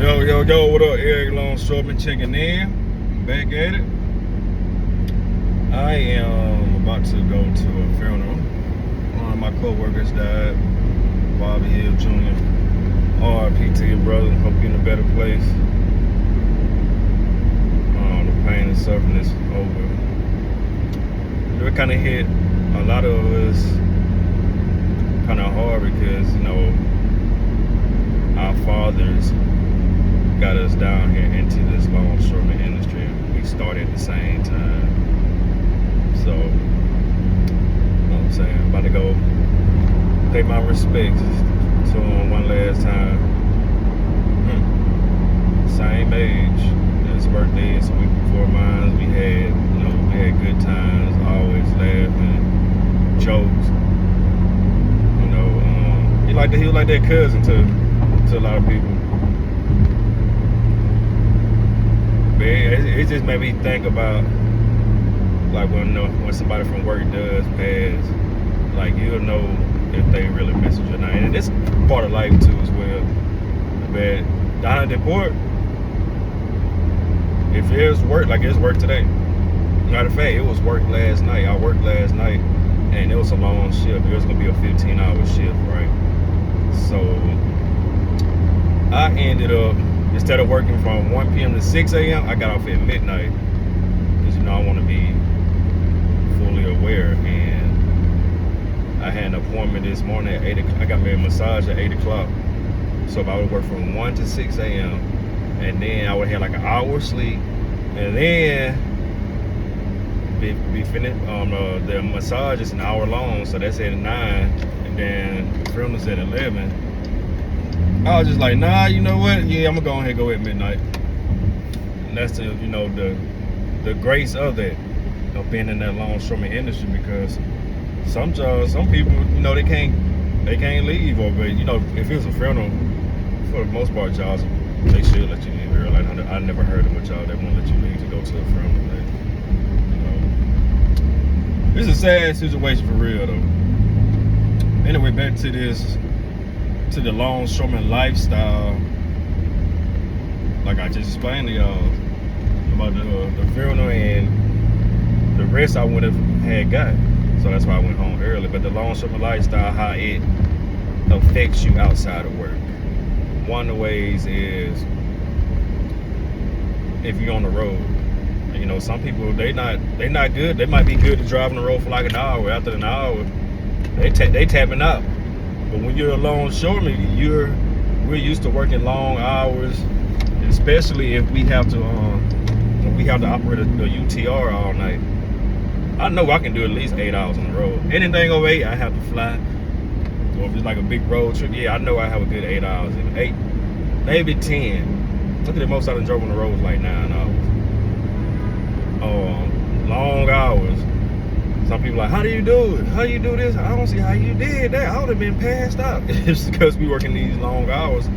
Yo, what up? Eric Longshoreman checking in. Back at it. I am about to go to a funeral. One of my co-workers died, Bobby Hill Jr. R.I.P. to your brother. Hope you're in a better place. The pain and suffering is over. It kind of hit a lot of us kind of hard because, our fathers got us down here into this longshoreman industry. We started at the same time. So, you know what I'm saying? I'm about to go pay my respects to him one last time. Same age. His birthday is a week before mine. We had good times, always laughing, jokes. He was like that cousin to a lot of people. But it just made me think about like when somebody from work does pass, like you'll know if they really miss you or not. And it's part of life too as well. But down at the port, if it's work, like it's work today. Matter of fact, it was work last night. I worked last night and it was a long shift. It was gonna be a 15-hour shift, right? So I ended up, instead of working from 1 p.m. to 6 a.m., I got off at midnight because I want to be fully aware. And I had an appointment this morning at 8 o'clock. I got me a massage at 8 o'clock. So if I would work from 1 to 6 a.m. and then I would have like an hour sleep and then be finished. The massage is an hour long, so that's at 9, and then the funeral's at 11. I was just like, nah, you know what? Yeah, I'm gonna go ahead and go at midnight. And that's the grace of that, being in that longshoreman industry, because some jobs, some people, they can't leave, or but if it was a funeral, for the most part, jobs they should let you leave early. Like I never heard of a job that won't let you leave to go to a funeral. This is a sad situation for real though. Anyway, back to the longshoreman lifestyle. Like I just explained to y'all about the funeral and the rest I would have had got. So that's why I went home early. But the longshoreman lifestyle, how it affects you outside of work. One of the ways is if you're on the road. Some people they not good. They might be good to drive on the road for like an hour. After an hour, they tapping out. But when you're a longshoreman, we're used to working long hours, especially if we have to operate a UTR all night. I know I can do at least 8 hours on the road. Anything over 8, I have to fly. Or if it's like a big road trip, I know I have a good 8 hours. 8, maybe 10. Look at the most I done drove on the road was like 9 hours. Long hours. Some people are like, how do you do it? How you do this? I don't see how you did that. I would have been passed out. It's because we working these long hours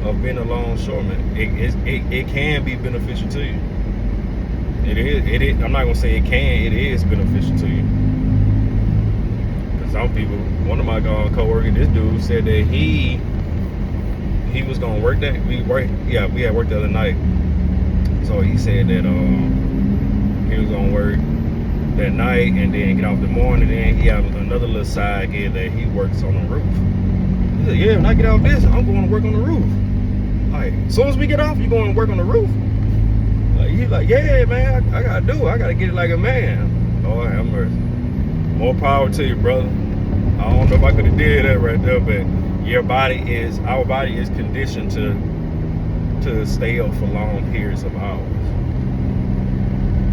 of being a longshoreman. It can be beneficial to you. It is. I'm not gonna say it can. It is beneficial to you. Because some people, one of my co-workers, this dude said that he was gonna work that. We had work the other night. So he said that he was gonna work that night and then get off the morning, and then he had another little side gig that he works on the roof. He said, yeah, when I get off this, I'm going to work on the roof. Like, as soon as we get off, you going to work on the roof? Like, he's like, yeah, man, I gotta do it. I gotta get it like a man. Lord have mercy. More power to you, brother. I don't know if I could have did that right there, but our body is conditioned to stay up for long periods of hours.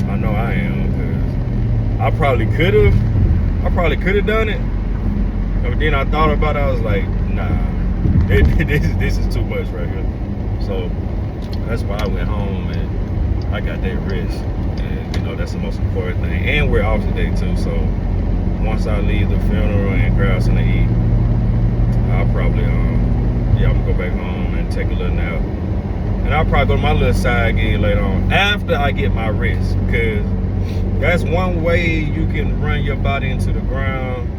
I know I am, because I probably could have done it. But then I thought about it, I was like, nah, this is too much right here. So that's why I went home and I got that rest. And that's the most important thing. And we're off today too, so once I leave the funeral and grab something to eat, I'll probably I'm gonna go back home and take a little nap. And I'll probably go to my little side gig later on after I get my rest, because that's one way you can run your body into the ground,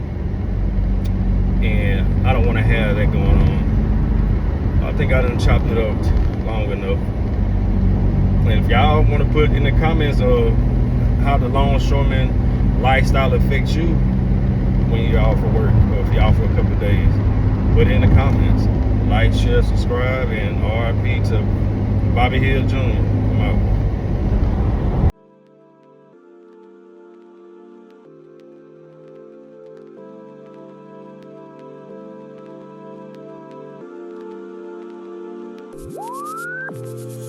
and I don't want to have that going on. I think I done chopped it up long enough. And if y'all want to put in the comments of how the longshoreman lifestyle affects you when you're off of work, or if you're off for a couple of days, put it in the comments. Like, share, subscribe, and RIP to Bobby Hill Jr. I'm out. Woo!